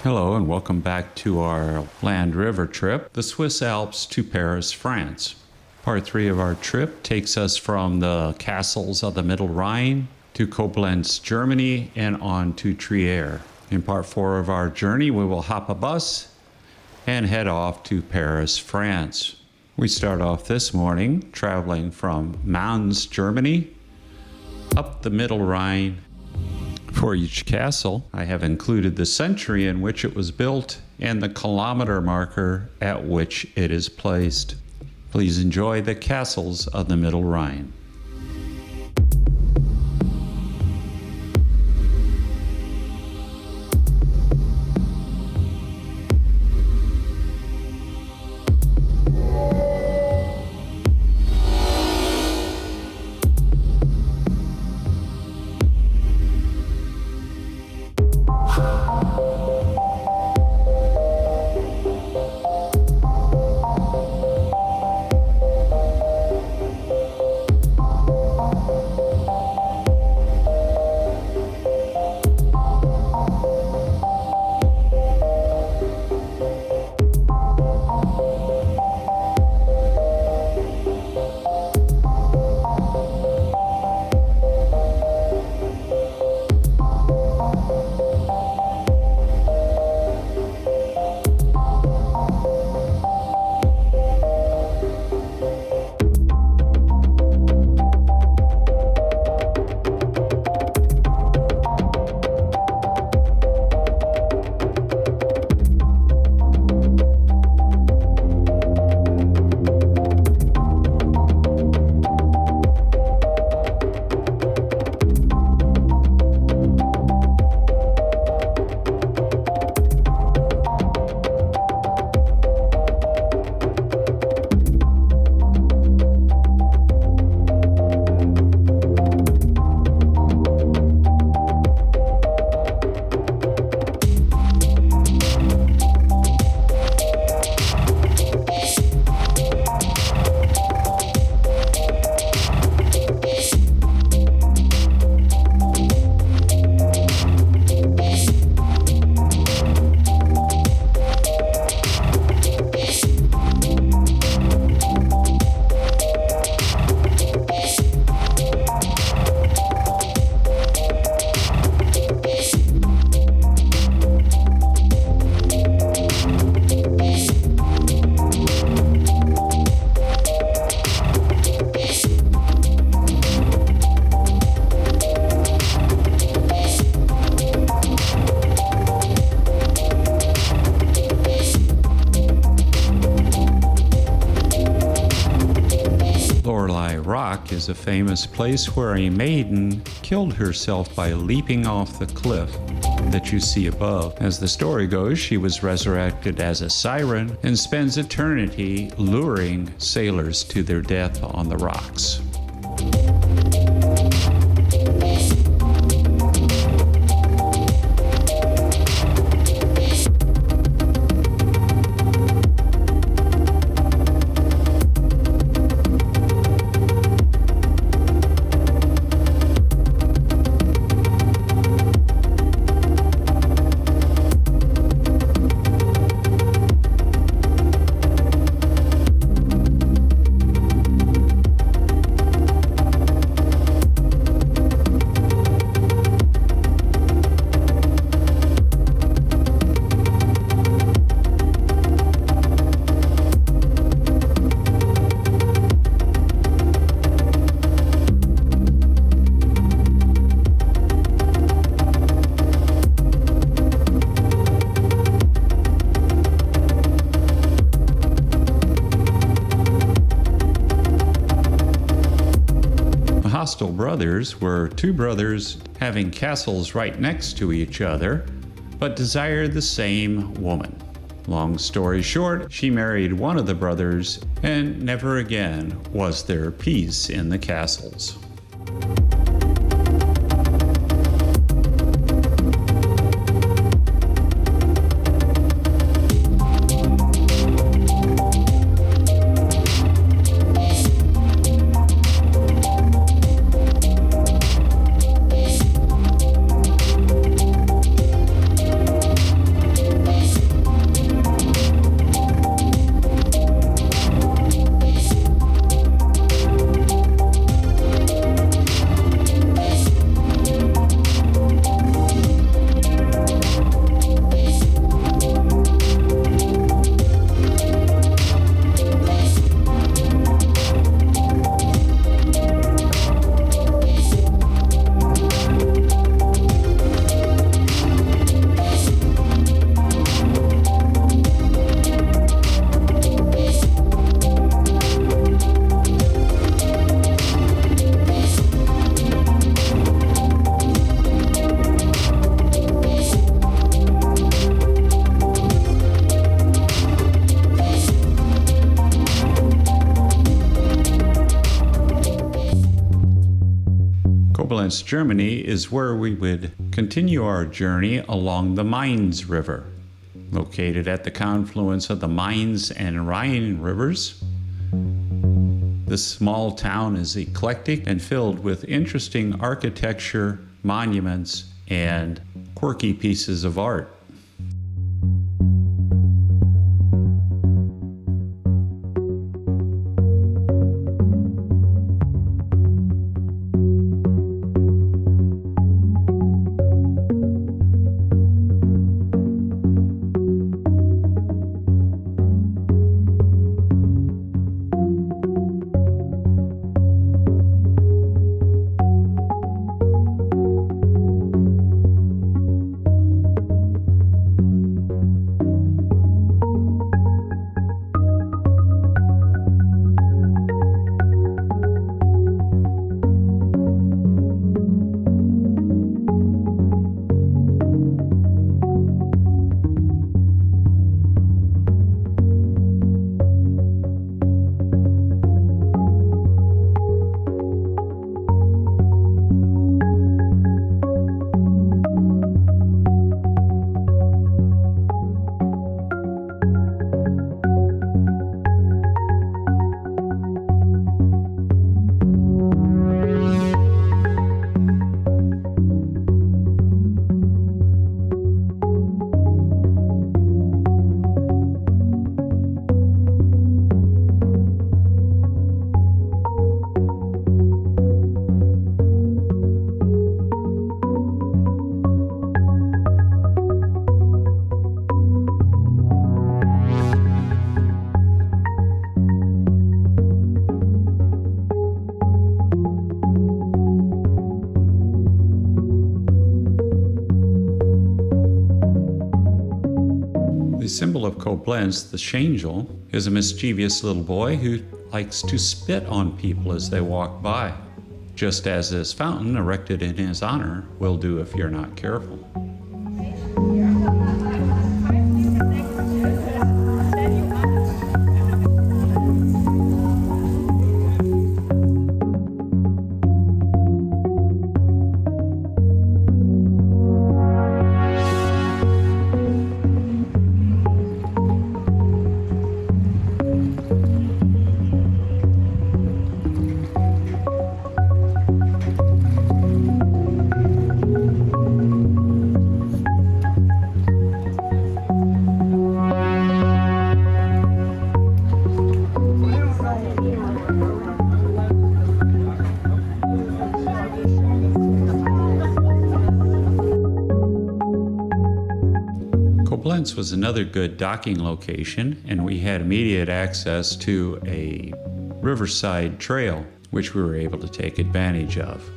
Hello and welcome back to our land river trip, the Swiss Alps to Paris, France. Part 3 of our trip takes us from the castles of the Middle Rhine to Koblenz, Germany, and on to Trier. In part 4 of our journey, we will hop a bus and head off to Paris, France. We start off this morning traveling from Mainz, Germany, up the Middle Rhine. For each castle, I have included the century in which it was built and the kilometer marker at which it is placed. Please enjoy the castles of the Middle Rhine. Lorelei Rock is a famous place where a maiden killed herself by leaping off the cliff that you see above. As the story goes, she was resurrected as a siren and spends eternity luring sailors to their death on the rocks. Hostile brothers were two brothers having castles right next to each other, but desired the same woman. Long story short, she married one of the brothers, and never again was there peace in the castles. West Germany is where we would continue our journey along the Mainz River. Located at the confluence of the Mainz and Rhine rivers, this small town is eclectic and filled with interesting architecture, monuments, and quirky pieces of art. The symbol of Koblenz, the Schangel, is a mischievous little boy who likes to spit on people as they walk by, just as this fountain erected in his honor will do if you're not careful. Koblenz was another good docking location, and we had immediate access to a riverside trail, which we were able to take advantage of.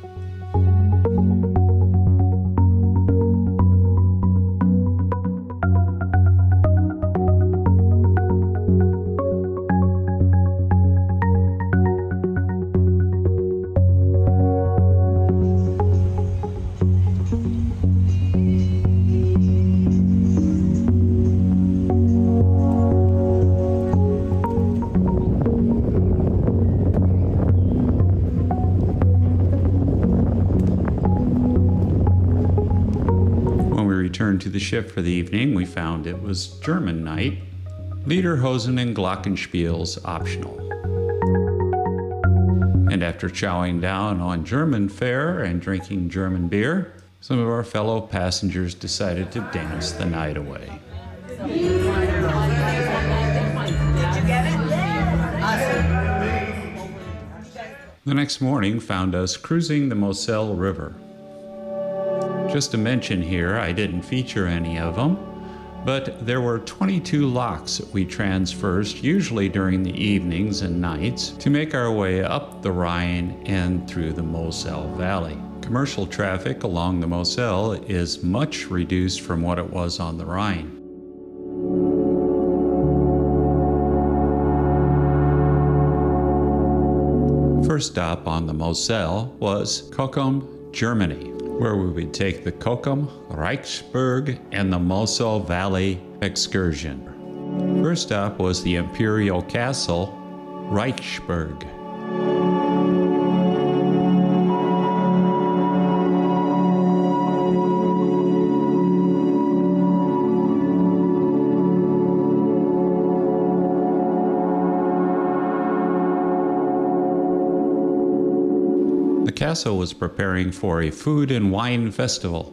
Returned to the ship for the evening, we found it was German night. Lederhosen and Glockenspiels optional. And after chowing down on German fare and drinking German beer, some of our fellow passengers decided to dance the night away. The next morning found us cruising the Moselle River. Just to mention here, I didn't feature any of them, but there were 22 locks that we traversed, usually during the evenings and nights, to make our way up the Rhine and through the Moselle Valley. Commercial traffic along the Moselle is much reduced from what it was on the Rhine. First stop on the Moselle was Cochem, Germany, where we would take the Cochem, Reichsburg, and the Moselle Valley excursion. First stop was the Imperial Castle, Reichsburg. castle was preparing for a food and wine festival.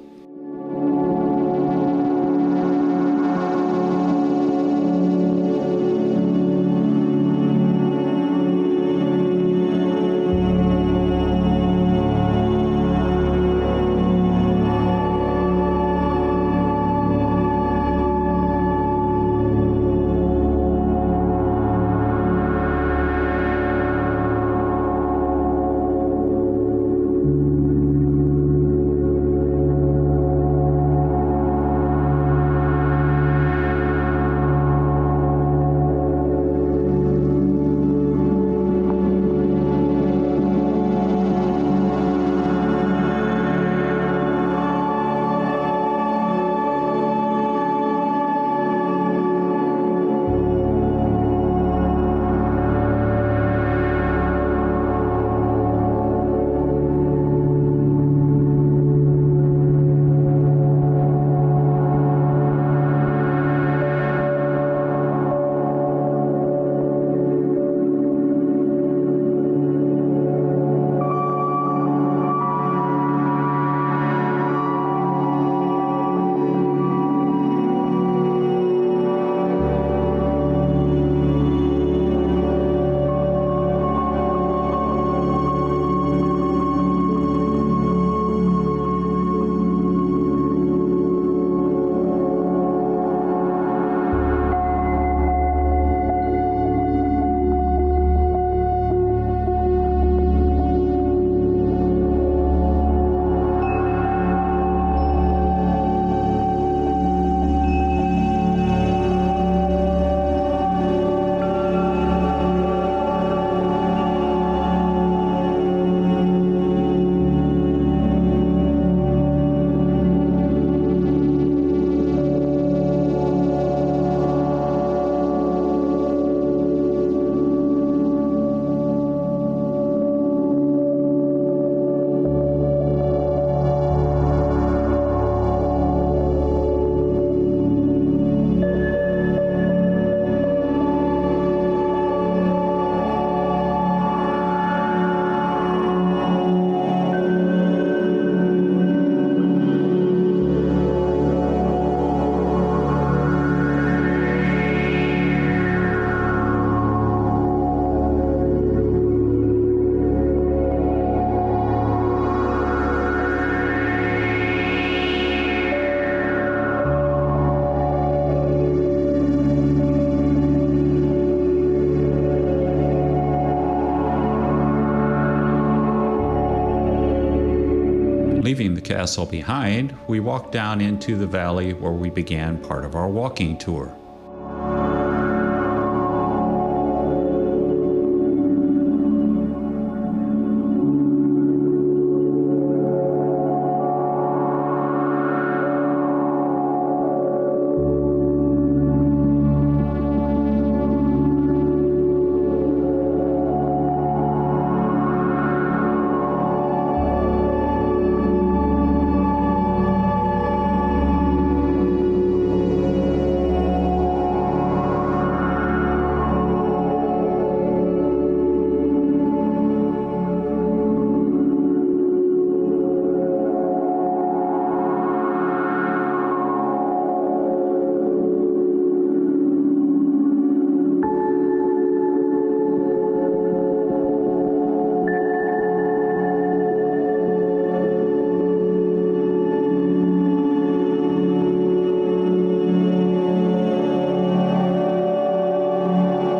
Leaving the castle behind, we walked down into the valley where we began part of our walking tour.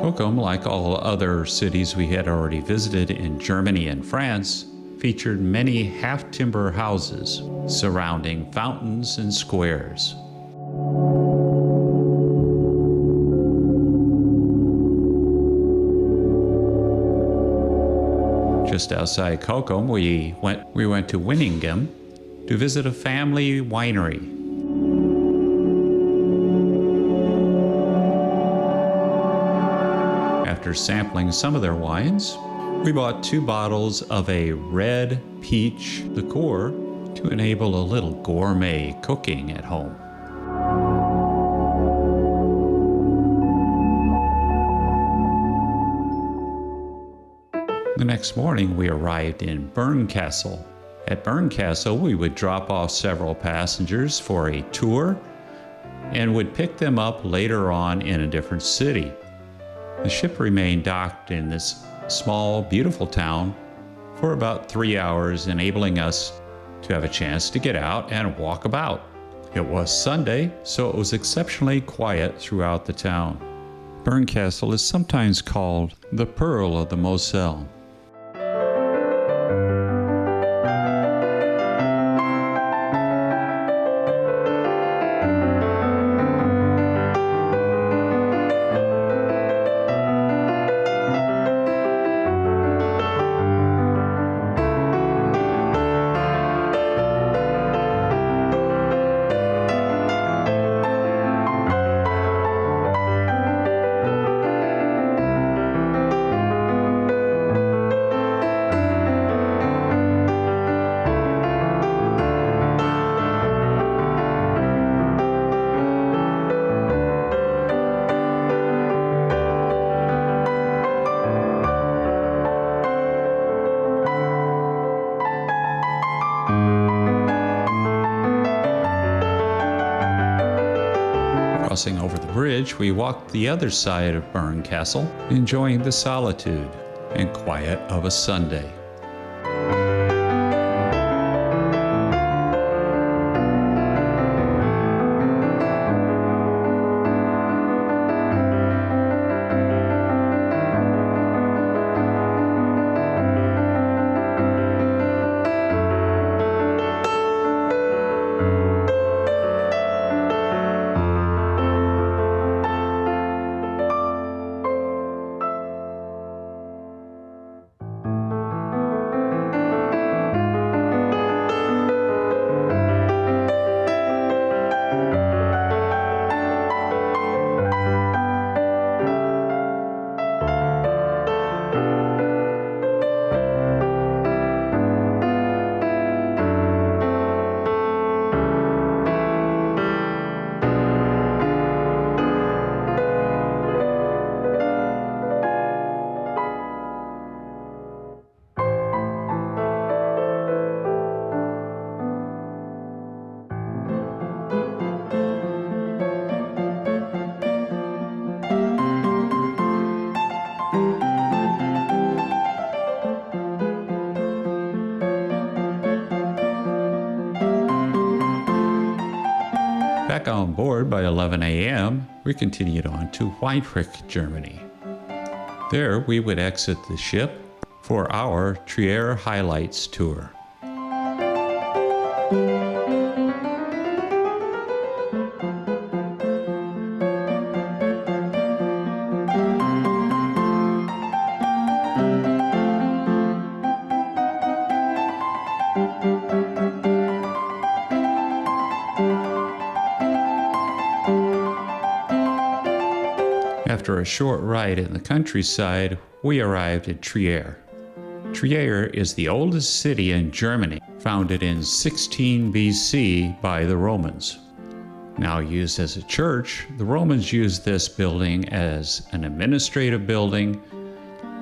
Cochem, like all other cities we had already visited in Germany and France, featured many half-timber houses surrounding fountains and squares. Just outside Cochem, we went to Winningham to visit a family winery. After sampling some of their wines, we bought 2 bottles of a red peach liqueur to enable a little gourmet cooking at home. The next morning, we arrived in Bernkastel. At Bernkastel, we would drop off several passengers for a tour and would pick them up later on in a different city. The ship remained docked in this small, beautiful town for about 3 hours, enabling us to have a chance to get out and walk about. It was Sunday, so it was exceptionally quiet throughout the town. Bernkastel is sometimes called the Pearl of the Moselle. Crossing over the bridge, we walked the other side of Bernkastel, enjoying the solitude and quiet of a Sunday. Back on board by 11 a.m., we continued on to Zurich, Germany. There, we would exit the ship for our Trier Highlights tour. After a short ride in the countryside, we arrived at Trier. Trier is the oldest city in Germany, founded in 16 BC by the Romans. Now used as a church, the Romans used this building as an administrative building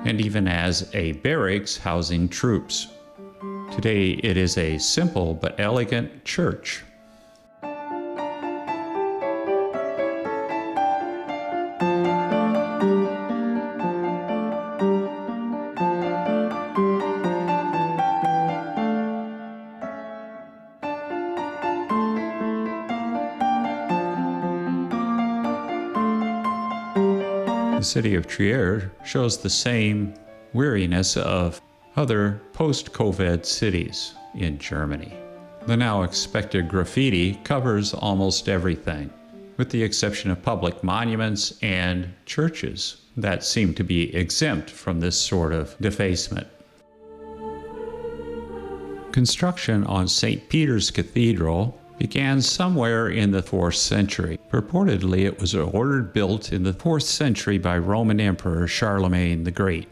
and even as a barracks housing troops. Today it is a simple but elegant church. The city of Trier shows the same weariness of other post-COVID cities in Germany. The now expected graffiti covers almost everything, with the exception of public monuments and churches that seem to be exempt from this sort of defacement. Construction on St. Peter's Cathedral began somewhere in the 4th century. Purportedly, it was ordered built in the 4th century by Roman Emperor Charlemagne the Great.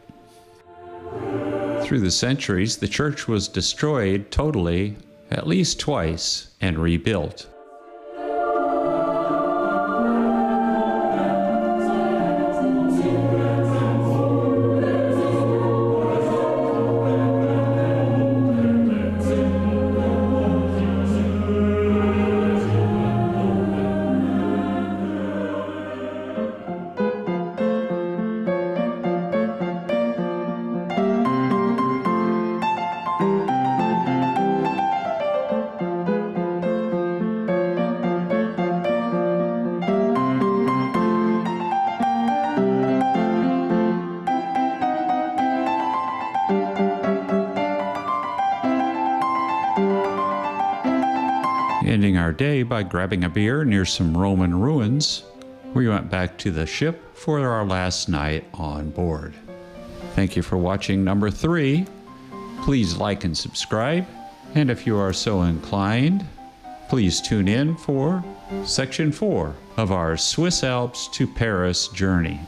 Through the centuries, the church was destroyed totally at least twice and rebuilt. our day by grabbing a beer near some Roman ruins, we went back to the ship for our last night on board. Thank you for watching number 3. Please like and subscribe, and if you are so inclined, please tune in for section 4 of our Swiss Alps to Paris journey.